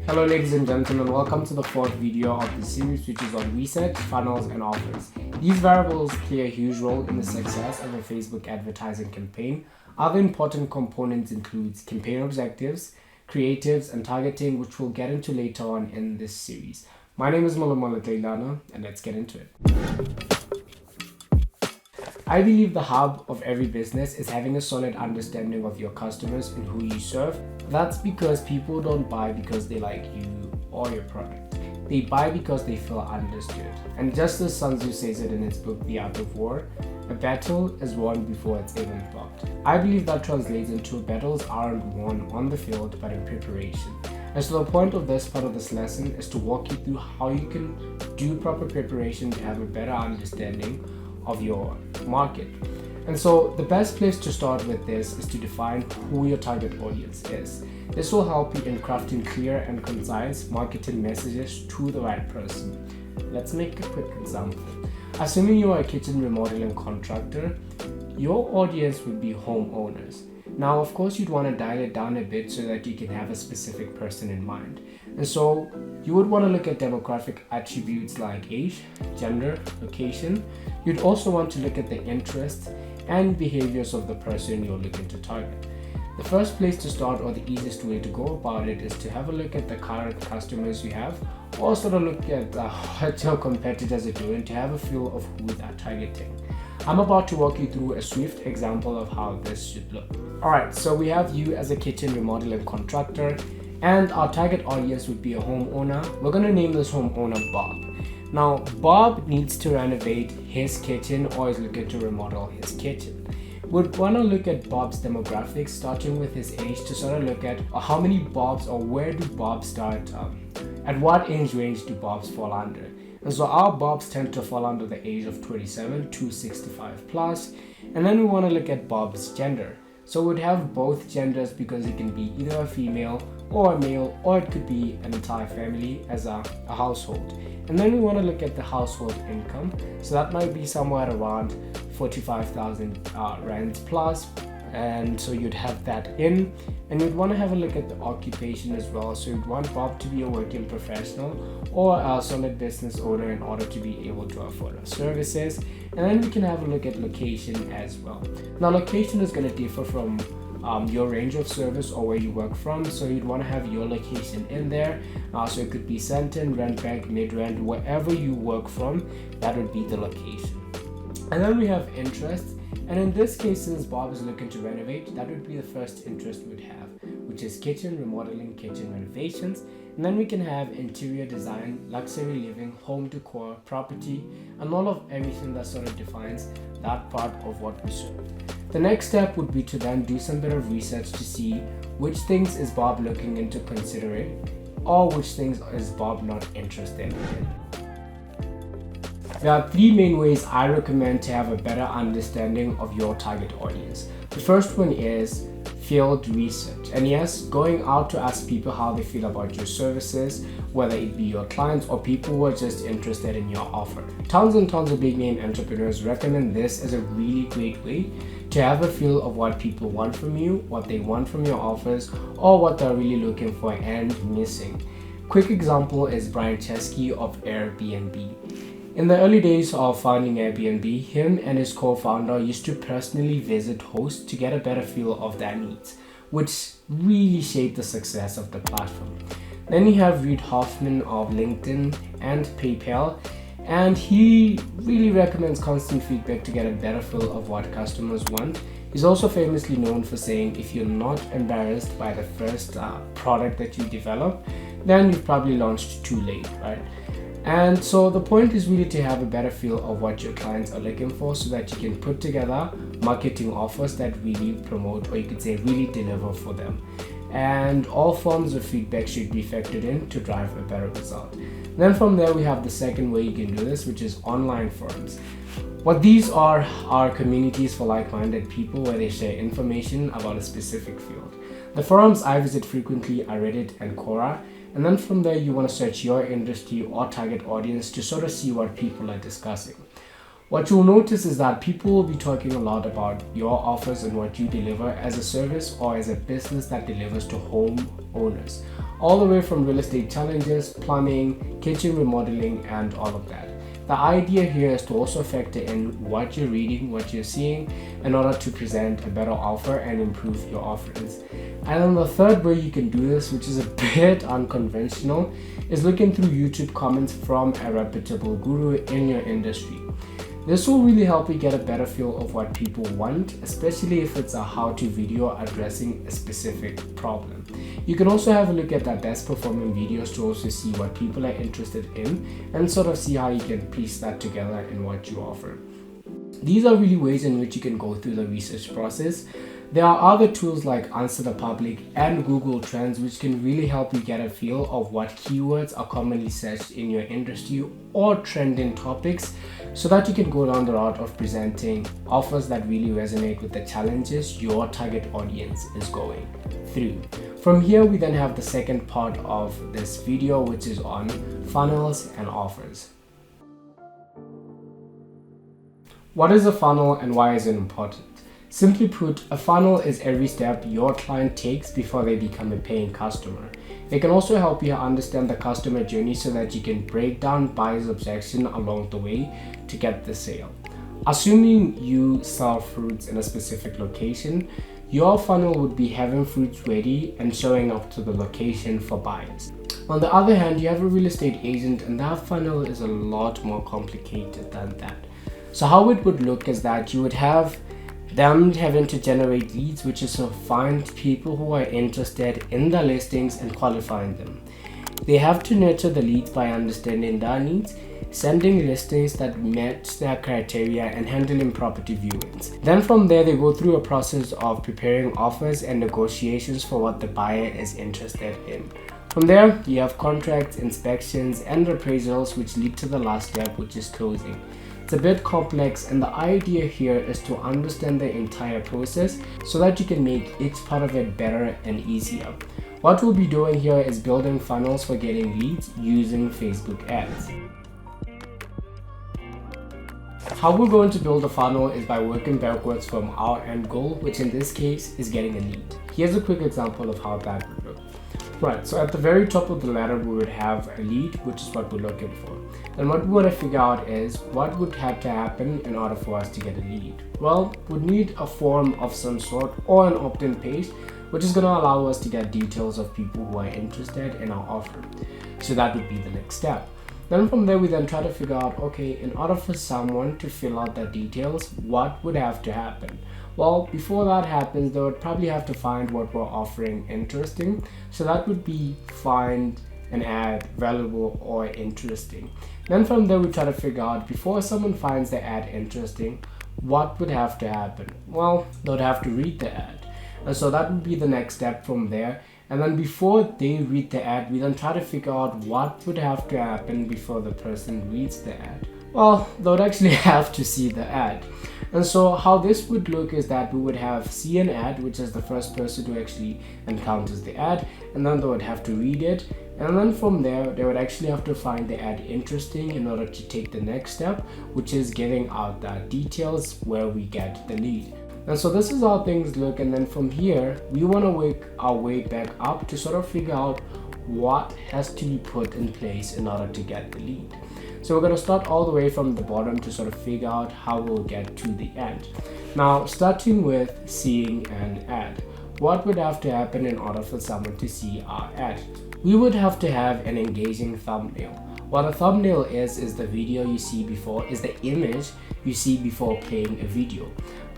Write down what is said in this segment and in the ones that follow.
Hello ladies and gentlemen, welcome to the fourth video of the series, which is on research, funnels and offers. These variables play a huge role in the success of a Facebook advertising campaign. Other important components include campaign objectives, creatives and targeting, which we'll get into later on in this series. My name is Molomola Tleilana and let's get into it. I believe the hub of every business is having a solid understanding of your customers and who you serve. That's because people don't buy because they like you or your product. They buy because they feel understood. And just as Sun Tzu says it in his book, The Art of War, a battle is won before it's even fought. I believe that translates into battles aren't won on the field but in preparation. And so the point of this part of this lesson is to walk you through how you can do proper preparation to have a better understanding of your market. And so the best place to start with this is to define who your target audience is. This will help you in crafting clear and concise marketing messages to the right person. Let's make a quick example. Assuming you are a kitchen remodeling contractor, your audience would be homeowners. Now, of course, you'd want to dial it down a bit so that you can have a specific person in mind. And so you would want to look at demographic attributes like age, gender, location. You'd also want to look at the interests and behaviors of the person you're looking to target. The first place to start, or the easiest way to go about it, is to have a look at the current customers you have, or sort of look at what your competitors are doing to have a feel of who they're targeting. I'm about to walk you through a swift example of how this should look. Alright, so we have you as a kitchen remodeling contractor, and our target audience would be a homeowner. We're going to name this homeowner Bob. Now, Bob needs to renovate his kitchen or is looking to remodel his kitchen. We'd want to look at Bob's demographics, starting with his age, to sort of look at how many Bobs or where do Bobs start, at what age range do Bobs fall under. And so our Bobs tend to fall under the age of 27 to 65 plus. And then we want to look at Bob's gender. So we'd have both genders because it can be either a female or a male, or it could be an entire family as a household. And then we want to look at the household income. So that might be somewhere around 45,000 rands plus. And so you'd have that in, and you'd want to have a look at the occupation as well. So you'd want Bob to be a working professional or a solid business owner in order to be able to afford our services. And then we can have a look at location as well. Now, location is going to differ from your range of service or where you work from, so you'd want to have your location in there. So it could be Sandton, Randbank, Midrand, wherever you work from, that would be the location. And then we have interest. And in this case, since Bob is looking to renovate, that would be the first interest we'd have, which is kitchen remodeling, kitchen renovations. And then we can have interior design, luxury living, home decor, property, and all of everything that sort of defines that part of what we serve. The next step would be to then do some bit of research to see which things is Bob looking into considering, or which things is Bob not interested in. There are three main ways I recommend to have a better understanding of your target audience. The first one is field research. And yes, going out to ask people how they feel about your services, whether it be your clients or people who are just interested in your offer. Tons and tons of big name entrepreneurs recommend this as a really great way to have a feel of what people want from you, what they want from your offers, or what they're really looking for and missing. Quick example is Brian Chesky of Airbnb. In the early days of founding Airbnb, him and his co-founder used to personally visit hosts to get a better feel of their needs, which really shaped the success of the platform. Then you have Reid Hoffman of LinkedIn and PayPal, and he really recommends constant feedback to get a better feel of what customers want. He's also famously known for saying, if you're not embarrassed by the first product that you develop, then you've probably launched too late, right? And so the point is really to have a better feel of what your clients are looking for so that you can put together marketing offers that really promote, or you could say really deliver for them. And all forms of feedback should be factored in to drive a better result. Then from there we have the second way you can do this, which is online forums. What these are communities for like-minded people where they share information about a specific field. The forums I visit frequently are Reddit and Quora. And then from there, you want to search your industry or target audience to sort of see what people are discussing. What you'll notice is that people will be talking a lot about your offers and what you deliver as a service or as a business that delivers to home owners. all the way from real estate challenges, plumbing, kitchen remodeling, and all of that. The idea here is to also factor in what you're reading, what you're seeing, in order to present a better offer and improve your offerings. And then the third way you can do this, which is a bit unconventional, is looking through YouTube comments from a reputable guru in your industry. This will really help you get a better feel of what people want, especially if it's a how-to video addressing a specific problem. You can also have a look at their best performing videos to also see what people are interested in and sort of see how you can piece that together in what you offer. These are really ways in which you can go through the research process. There are other tools like Answer the Public and Google Trends, which can really help you get a feel of what keywords are commonly searched in your industry or trending topics, so that you can go down the route of presenting offers that really resonate with the challenges your target audience is going through. From here, we then have the second part of this video, which is on funnels and offers. What is a funnel and why is it important? Simply put, a funnel is every step your client takes before they become a paying customer. It can also help you understand the customer journey so that you can break down buyer's objection along the way to get the sale. Assuming you sell fruits in a specific location, your funnel would be having fruits ready and showing up to the location for buyers. On the other hand, you have a real estate agent, and that funnel is a lot more complicated than that. So how it would look is that you would have them having to generate leads, which is to find people who are interested in the listings and qualifying them. They have to nurture the leads by understanding their needs, sending listings that match their criteria, and handling property viewings. Then from there, they go through a process of preparing offers and negotiations for what the buyer is interested in. From there, you have contracts, inspections, and appraisals, which lead to the last step, which is closing. It's a bit complex, and the idea here is to understand the entire process so that you can make each part of it better and easier. What we'll be doing here is building funnels for getting leads using Facebook ads. How we're going to build a funnel is by working backwards from our end goal, which in this case is getting a lead. Here's a quick example of how that would look. Right, so at the very top of the ladder, we would have a lead, which is what we're looking for. And what we want to figure out is what would have to happen in order for us to get a lead. Well, we'd need a form of some sort or an opt-in page, which is going to allow us to get details of people who are interested in our offer. So that would be the next step. Then from there, we then try to figure out, okay, in order for someone to fill out their details, what would have to happen? Well, before that happens, they would probably have to find what we're offering interesting. So that would be find an ad valuable or interesting. Then from there, we try to figure out, before someone finds the ad interesting, what would have to happen? Well, they would have to read the ad. And so that would be the next step from there. And then before they read the ad, we then try to figure out what would have to happen before the person reads the ad. Well, they would actually have to see the ad. And so how this would look is that we would have see an ad, which is the first person who actually encounters the ad, and then they would have to read it. And then from there, they would actually have to find the ad interesting in order to take the next step, which is getting out the details where we get the lead. And so this is how things look. And then from here, we want to work our way back up to sort of figure out what has to be put in place in order to get the lead. So we're going to start all the way from the bottom to sort of figure out how we'll get to the end. Now, starting with seeing an ad. What would have to happen in order for someone to see our ad? We would have to have an engaging thumbnail. What a thumbnail is the video you see before, is the image you see before playing a video.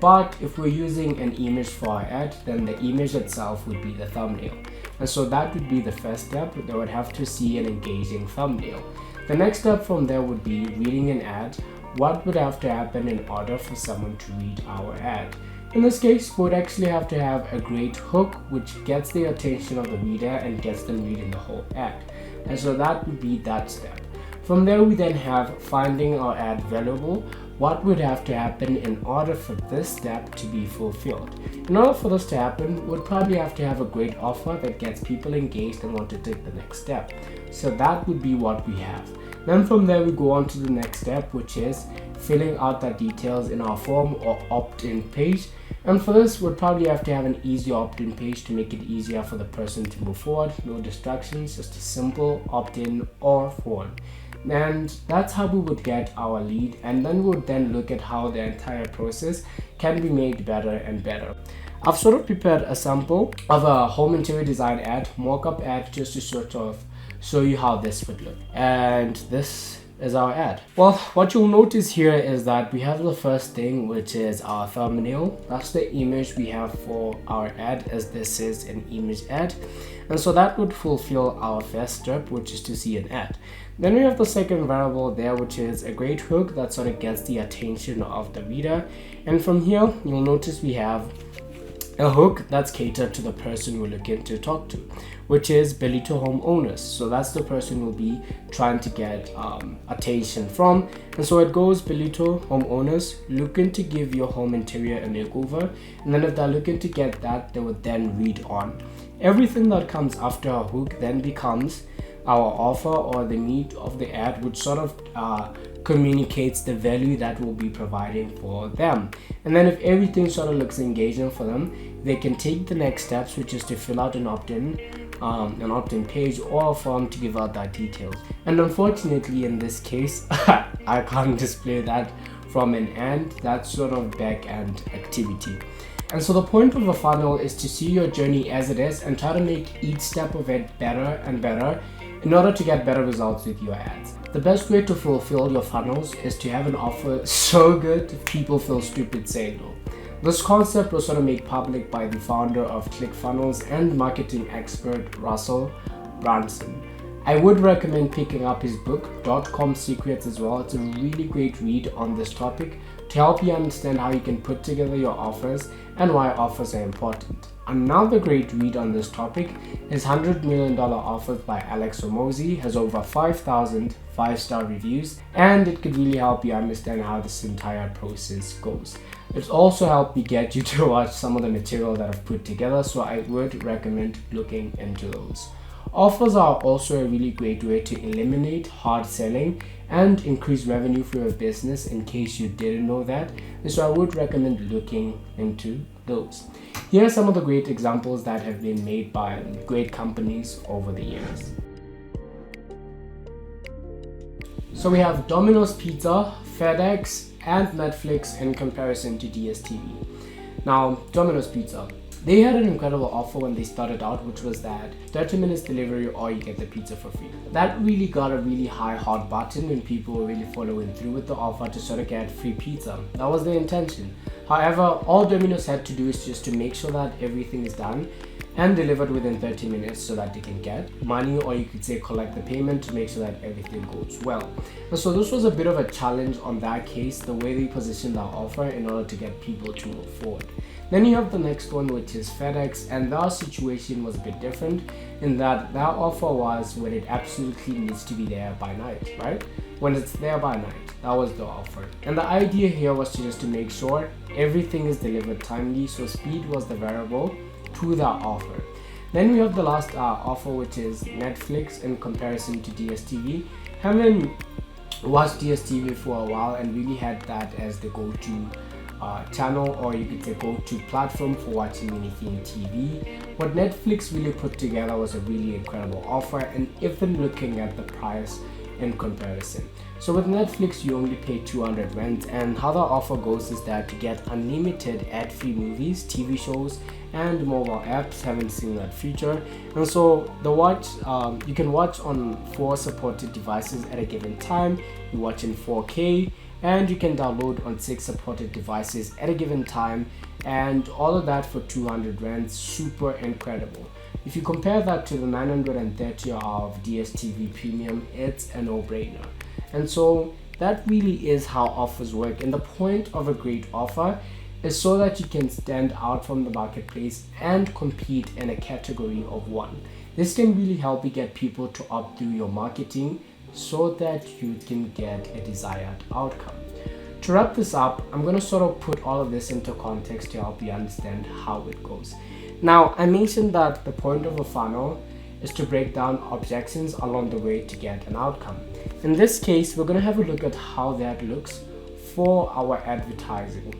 But if we're using an image for our ad, then the image itself would be the thumbnail. And so that would be the first step. They would have to see an engaging thumbnail. The next step from there would be reading an ad. What would have to happen in order for someone to read our ad? In this case, we would actually have to have a great hook which gets the attention of the reader and gets them reading the whole ad. And so that would be that step. From there, we then have finding our ad valuable. What would have to happen in order for this step to be fulfilled? In order for this to happen, we'd probably have to have a great offer that gets people engaged and want to take the next step. So that would be what we have. Then from there, we go on to the next step, which is filling out the details in our form or opt-in page. And for this, we'd probably have to have an easy opt-in page to make it easier for the person to move forward. No distractions, just a simple opt-in or forward. And that's how we would get our lead, and then we would then look at how the entire process can be made better and better. I've sort of prepared a sample of a home interior design ad, mock-up ad, just to sort of show you how this would look. And this is our ad. Well, what you'll notice here is that we have the first thing, which is our thumbnail. That's the image we have for our ad, as this is an image ad. And so that would fulfill our first step, which is to see an ad. Then we have the second variable there, which is a great hook that sort of gets the attention of the reader. And from here, you'll notice we have a hook that's catered to the person we're looking to talk to, which is Bellito homeowners. So that's the person we'll be trying to get attention from. And so it goes, Bellito homeowners looking to give your home interior a makeover. And then if they're looking to get that, they would then read on. Everything that comes after a hook then becomes our offer or the meat of the ad, which sort of communicates the value that we'll be providing for them. And then if everything sort of looks engaging for them, they can take the next steps, which is to fill out an opt-in page or a form to give out their details. And unfortunately, in this case, I can't display that from an end. That's sort of back-end activity. And so the point of a funnel is to see your journey as it is and try to make each step of it better and better in order to get better results with your ads. The best way to fulfill your funnels is to have an offer so good people feel stupid saying no. This concept was sort of made public by the founder of ClickFunnels and marketing expert Russell Brunson. I would recommend picking up his book, .com Secrets, as well. It's a really great read on this topic to help you understand how you can put together your offers and why offers are important. Another great read on this topic is $100 Million Offers by Alex Hormozi. Has over 5,000 5-star reviews, and it could really help you understand how this entire process goes. It's also helped me get you to watch some of the material that I've put together, so I would recommend looking into those. Offers are also a really great way to eliminate hard selling and increase revenue for your business, in case you didn't know that. And so I would recommend looking into those. Here are some of the great examples that have been made by great companies over the years. So we have Domino's Pizza, FedEx, and Netflix in comparison to DSTV. Now, Domino's Pizza, they had an incredible offer when they started out, which was that 30 minutes delivery or you get the pizza for free. That really got a really high hot button when people were really following through with the offer to sort of get free pizza. That was the intention. However, all Domino's had to do is just to make sure that everything is done and delivered within 30 minutes so that they can get money, or you could say collect the payment, to make sure that everything goes well. And so this was a bit of a challenge on that case, the way they positioned our offer in order to get people to move forward. Then you have the next one, which is FedEx, and their situation was a bit different in that their offer was when it absolutely needs to be there by night, right? When it's there by night, that was the offer. And the idea here was to make sure everything is delivered timely, so speed was the variable to that offer. Then we have the last offer, which is Netflix in comparison to DSTV. Having watched DSTV for a while and really had that as the go-to channel, or you could say go-to platform for watching anything TV, what Netflix really put together was a really incredible offer, and even looking at the price in comparison. So with Netflix, you only pay 200 rand, and how the offer goes is that you get unlimited ad-free movies, TV shows, and mobile apps. Haven't seen that feature. And so you can watch on 4 supported devices at a given time. You watch in 4K, and you can download on 6 supported devices at a given time, and all of that for 200 rand. Super incredible. If you compare that to the 930 of DSTV Premium, it's a no-brainer. And so that really is how offers work, and the point of a great offer is so that you can stand out from the marketplace and compete in a category of one. This can really help you get people to opt through your marketing so that you can get a desired outcome. To wrap this up, I'm going to sort of put all of this into context to help you understand how it goes. Now, I mentioned that the point of a funnel is to break down objections along the way to get an outcome. In this case, we're going to have a look at how that looks for our advertising.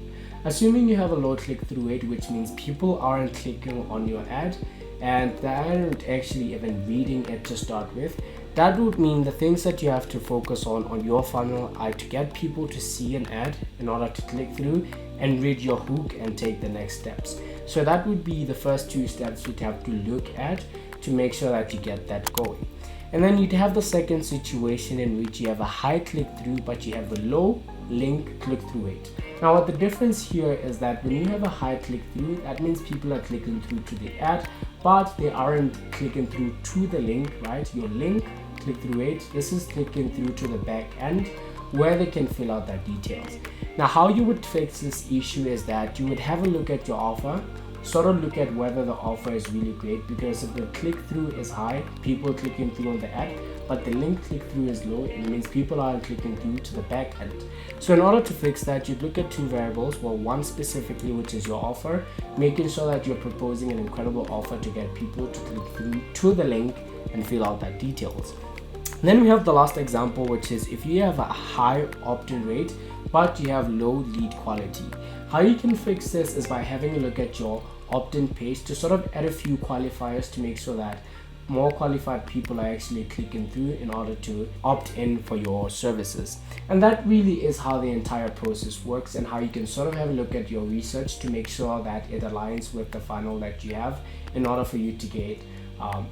Assuming you have a low click-through rate, which means people aren't clicking on your ad and they aren't actually even reading it to start with, that would mean the things that you have to focus on your funnel are to get people to see an ad in order to click through and read your hook and take the next steps. So that would be the first two steps you'd have to look at to make sure that you get that going. And then you'd have the second situation in which you have a high click-through but you have a low link click-through rate. Now what the difference here is that when you have a high click-through, that means people are clicking through to the ad, but they aren't clicking through to the link, right? Your link click-through rate, this is clicking through to the back end where they can fill out their details. Now how you would fix this issue is that you would have a look at your offer, sort of look at whether the offer is really great, because if the click-through is high, people clicking through on the ad, but the link click-through is low, it means people aren't clicking through to the back end. So in order to fix that, you'd look at two variables. Well, one specifically, which is your offer, making sure that you're proposing an incredible offer to get people to click through to the link and fill out that details. Then we have the last example, which is if you have a high opt-in rate but you have low lead quality. How you can fix this is by having a look at your opt-in page to sort of add a few qualifiers to make sure that more qualified people are actually clicking through in order to opt in for your services. And that really is how the entire process works, and how you can sort of have a look at your research to make sure that it aligns with the funnel that you have in order for you to get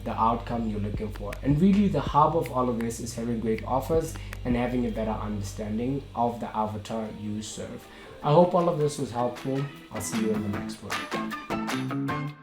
the outcome you're looking for. And really the hub of all of this is having great offers and having a better understanding of the avatar you serve. I hope all of this was helpful. I'll see you in the next one.